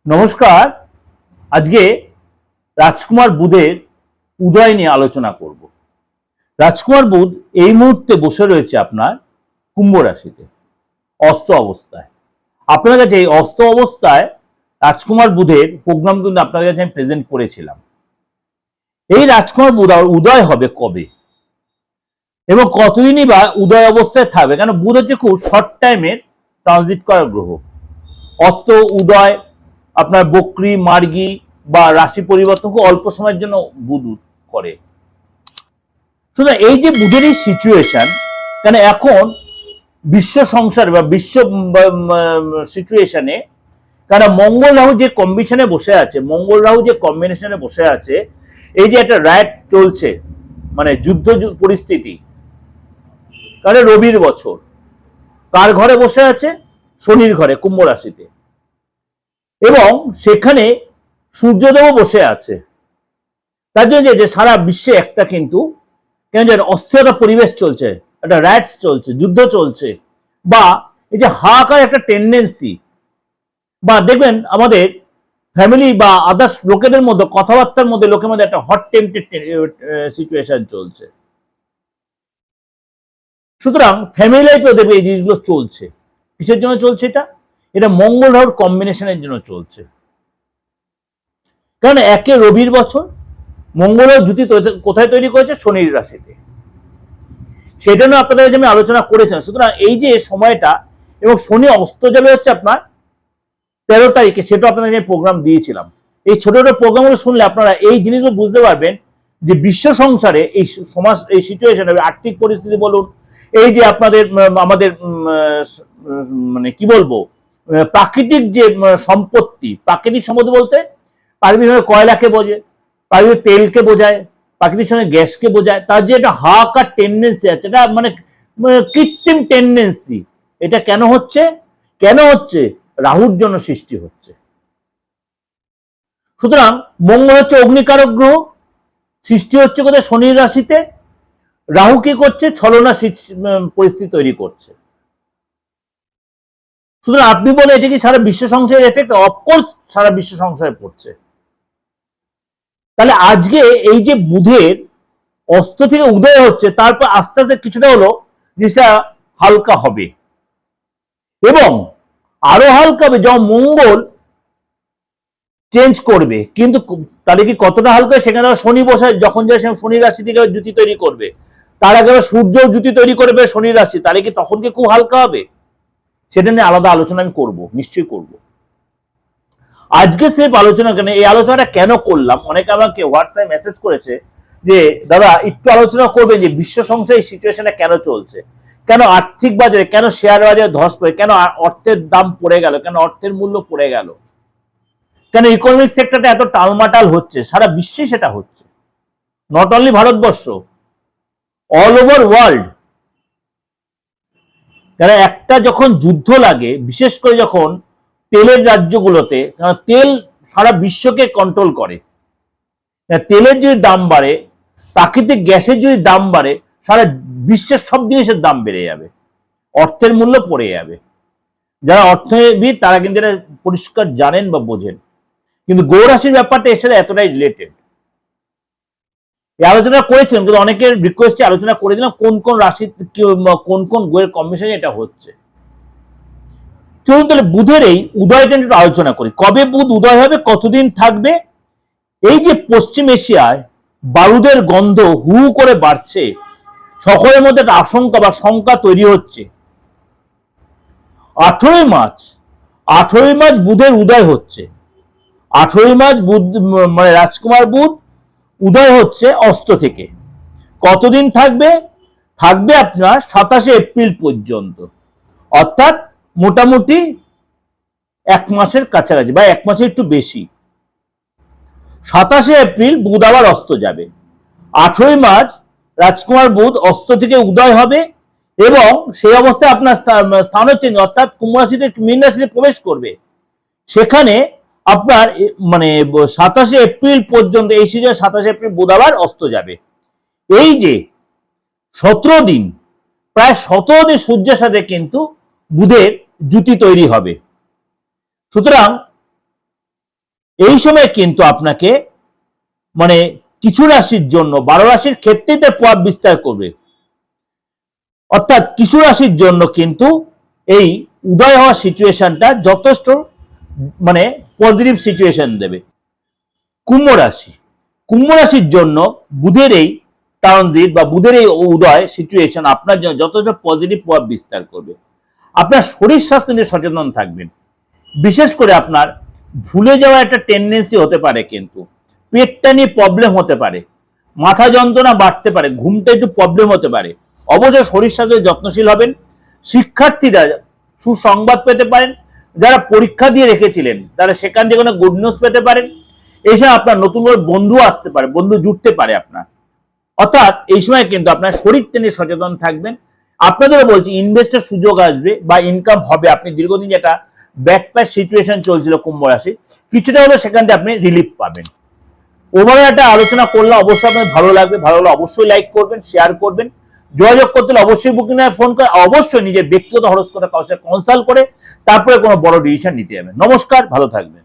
নমস্কার। আজকে রাজকুমার বুধের উদয় নিয়ে আলোচনা করব। রাজকুমার বুধ এই মুহূর্তে বসে রয়েছে আপনার কুম্ভ রাশিতে অস্ত অবস্থায়। আপনার কাছে এই অস্ত অবস্থায় রাজকুমার বুধের প্রোগ্রাম কিন্তু আপনার কাছে আমি প্রেজেন্ট করেছিলাম। এই রাজকুমার বুধ উদয় হবে কবে এবং কতদিনই বা উদয় অবস্থায় থাকবে, কেন বুধ হচ্ছে খুব শর্ট টাইমের ট্রানজিট করার গ্রহ। অস্ত উদয় আপনার বক্রি মার্গী বা রাশি পরিবর্তন খুব অল্প সময়ের জন্য বুধ করে। সুতরাং এই যে বুধের এই সিচুয়েশন, কেন এখন বিশ্ব সংসার বা বিশ্ব সিচুয়েশনে, কারণ মঙ্গল রাহু যে কম্বিনেশনে বসে আছে, মঙ্গল রাহু যে কম্বিনেশনে বসে আছে, এই যে একটা রাইট চলছে, মানে যুদ্ধ পরিস্থিতি। কারণ রবির বছর কার ঘরে বসে আছে? শনির ঘরে, কুম্ভ রাশিতে, এবং সেখানে সূর্যদেব বসে আছে। তার জন্য যে সারা বিশ্বে একটা কিন্তু কেন যেন অস্থিরতা পরিবেশ চলছে, একটা রাইটস চলছে, যুদ্ধ চলছে, বা এই যে হাহাকার একটা টেন্ডেন্সি, বা দেখবেন আমাদের ফ্যামিলি বা আদার্স লোকেদের মধ্যে কথাবার্তার মধ্যে লোকের মধ্যে একটা হট টেম্পটেড সিচুয়েশন চলছে। সুতরাং ফ্যামিলি লাইফেও দেখবে এই জিনিসগুলো চলছে। কিসের জন্য চলছে? এটা মঙ্গল রাহুর কম্বিনেশনের জন্য চলছে। কারণ একে রবির বছর, মঙ্গল জুতি কোথায় তৈরি করেছে? শনির রাশিতে। সেটা নিয়ে আপনাদের কাছে আমি আলোচনা করেছিলাম। সুতরাং এই যে সময়টা, এবং শনি অস্ত যাবে হচ্ছে আপনার 13 তারিখে, সেটা আপনাদের কাছে প্রোগ্রাম দিয়েছিলাম। এই ছোট ছোট প্রোগ্রামগুলো শুনলে আপনারা এই জিনিসগুলো বুঝতে পারবেন যে বিশ্ব সংসারে এই সমাজ, এই সিচুয়েশন, আর্থিক পরিস্থিতি বলুন, এই যে আপনাদের আমাদের মানে কি বলবো, প্রাকৃতিক যে সম্পত্তি, প্রাকৃতিক সম্পত্তি বলতে প্রাকৃতিক কয়লাকে বোঝে, প্রাকৃতিক তেলকে বোঝায়, প্রাকৃতিক সঙ্গে গ্যাসকে বোঝায়, তার যে একটা হাহাকার টেন্ডেন্সি আছে, এটা মানে কৃত্রিম টেন্ডেন্সি। এটা কেন হচ্ছে? রাহুর জন্য সৃষ্টি হচ্ছে। সুতরাং মঙ্গল হচ্ছে অগ্নিকারক গ্রহ, সৃষ্টি হচ্ছে কোথায়? শনির রাশিতে। রাহু কি করছে? ছলনা পরিস্থিতি তৈরি করছে। সুতরাং আপনি বলে এটা কি সারা বিশ্ব সংসারের এফেক্ট? অফকোর্স সারা বিশ্ব সংসারে পড়ছে। তাহলে আজকে এই যে বুধের অস্ত থেকে উদয় হচ্ছে, তারপর আস্তে আস্তে কিছুটা হলো জিনিসটা হালকা হবে, এবং আরো হালকা হবে যখন মঙ্গল চেঞ্জ করবে। কিন্তু তাহলে কি কতটা হালকা? সেখানে শনি বসে, যখন যায় শনি রাশি থেকে জুতি তৈরি করবে, তার আগে সূর্য জুতি তৈরি করবে শনি রাশি, তাহলে কি তখন কি খুব হালকা হবে? সেটা নিয়ে আলাদা আলোচনা আমি করবো, নিশ্চয়ই করবো। আজকে সেফ আলোচনা কেন, এই আলোচনাটা কেন করলাম, অনেকে আমাকে হোয়াটসঅ্যাপ মেসেজ করেছে যে দাদা একটু আলোচনা করবে যে বিশ্ব সংসার এই সিচুয়েশনটা কেন চলছে, কেন আর্থিক বাজারে, কেন শেয়ার বাজারে ধস পড়ে, কেন অর্থের দাম পড়ে গেল, কেন অর্থের মূল্য পড়ে গেল, কেন ইকোনমিক সেক্টরটা এত টালমাটাল হচ্ছে। সারা বিশ্বে সেটা হচ্ছে, not only Bharatvarsha, all over world. কারণ একটা যখন যুদ্ধ লাগে, বিশেষ করে যখন তেলের রাজ্যগুলোতে, কারণ তেল সারা বিশ্বকে কন্ট্রোল করে, তেলের যদি দাম বাড়ে, প্রাকৃতিক গ্যাসের যদি দাম বাড়ে, সারা বিশ্বের সব জিনিসের দাম বেড়ে যাবে, অর্থের মূল্য পড়ে যাবে। যারা অর্থনীতিবিদ তারা কিন্তু এটা পরিষ্কার জানেন বা বোঝেন। কিন্তু গৌর রাশির ব্যাপারটা এর সাথে এতটাই রিলেটেড। এই আলোচনা করেছিলাম, কিন্তু অনেকের রিকোয়েস্টে আলোচনা করে দিলাম কোন কোন রাশি, কোন কোন গ্রহের কম্বিনেশনে এটা হচ্ছে। চলুন তাহলে বুধের এই উদয়টা একটু আলোচনা করি। কবে বুধ উদয় হবে, কতদিন থাকবে? এই যে পশ্চিম এশিয়ায় বারুদের গন্ধ হু করে বাড়ছে, সকলের মধ্যে একটা আশঙ্কা বা শঙ্কা তৈরি হচ্ছে। 18ই মার্চ বুধের উদয় হচ্ছে। 18ই মার্চ বুধ, মানে রাজকুমার বুধ উদয় হচ্ছে অস্ত থেকে। কতদিন থাকবে? থাকবে আপনার 27 এপ্রিল পর্যন্ত, অর্থাৎ মোটামুটি 1 মাসের কাছাকাছি, বা 1 মাসের একটু বেশি। 27 এপ্রিল বুধ আবার অস্ত যাবে। 18ই মার্চ রাজকুমার বুধ অস্ত থেকে উদয় হবে, এবং সেই অবস্থায় আপনার স্থান হচ্ছে, অর্থাৎ কুম্ভ রাশিতে মীন রাশিতে প্রবেশ করবে। সেখানে আপনার মানে 27 এপ্রিল পর্যন্ত, এই সিজনে 27 এপ্রিল বুধ আবার অস্ত যাবে। এই যে 17 দিন, প্রায় 17 দিন সূর্যের সাথে কিন্তু বুধের জুতি তৈরি হবে। সুতরাং এই সময় কিন্তু আপনাকে মানে কিছু রাশির জন্য 12 রাশির ক্ষেত্রেই তার প্রভাব বিস্তার করবে, অর্থাৎ কিছু রাশির জন্য কিন্তু এই উদয় হওয়া সিচুয়েশনটা যথেষ্ট মানে পজিটিভ সিচুয়েশন দেবে। কুম্ভ রাশির জন্য বুধের এই ট্রানজিট বা বুধের এই উদয় সিচুয়েশন আপনার জন্য যথেষ্ট পজিটিভ প্রভাব বিস্তার করবে। আপনার শরীর স্বাস্থ্য নিয়ে সচেতন থাকবেন, বিশেষ করে আপনার ভুলে যাওয়া একটা টেন্ডেন্সি হতে পারে, কিন্তু পেটটা নিয়ে প্রবলেম হতে পারে, মাথা যন্ত্রণা বাড়তে পারে, ঘুমটা একটু প্রবলেম হতে পারে। অবশ্যই শরীর স্বাস্থ্যে যত্নশীল হবেন। শিক্ষার্থীরা সুসংবাদ পেতে পারেন, যারা পরীক্ষা দিয়ে রেখেছিলেন তারা সেখান থেকে কোনো গুড নিউজ পেতে পারেন। এছাড়া আপনার নতুন করে বন্ধু আসতে পারে, বন্ধু জুটতে পারে আপনার। অর্থাৎ এই সময় কিন্তু আপনার শরীরটা নিয়ে সচেতন থাকবেন। আপনাদেরও বলছি ইনভেস্টের সুযোগ আসবে বা ইনকাম হবে। আপনি দীর্ঘদিন যেটা ব্যাকপ্যাক সিচুয়েশন চলছিল কুম্ভ রাশি, কিছুটা হলে সেখান থেকে আপনি রিলিফ পাবেন। ওভারঅল একটা আলোচনা করলে অবশ্যই আপনার ভালো লাগবে। ভালো হলে অবশ্যই লাইক করবেন, শেয়ার করবেন। যোগাযোগ করতে হলে অবশ্যই বুকিং এ ফোন করে, অবশ্যই নিজের ব্যক্তিগত হরস্কোপের কাউকে কনসাল্ট করে তারপরে কোনো বড় ডিসিশন নিতে যাবেন। নমস্কার, ভালো থাকবেন।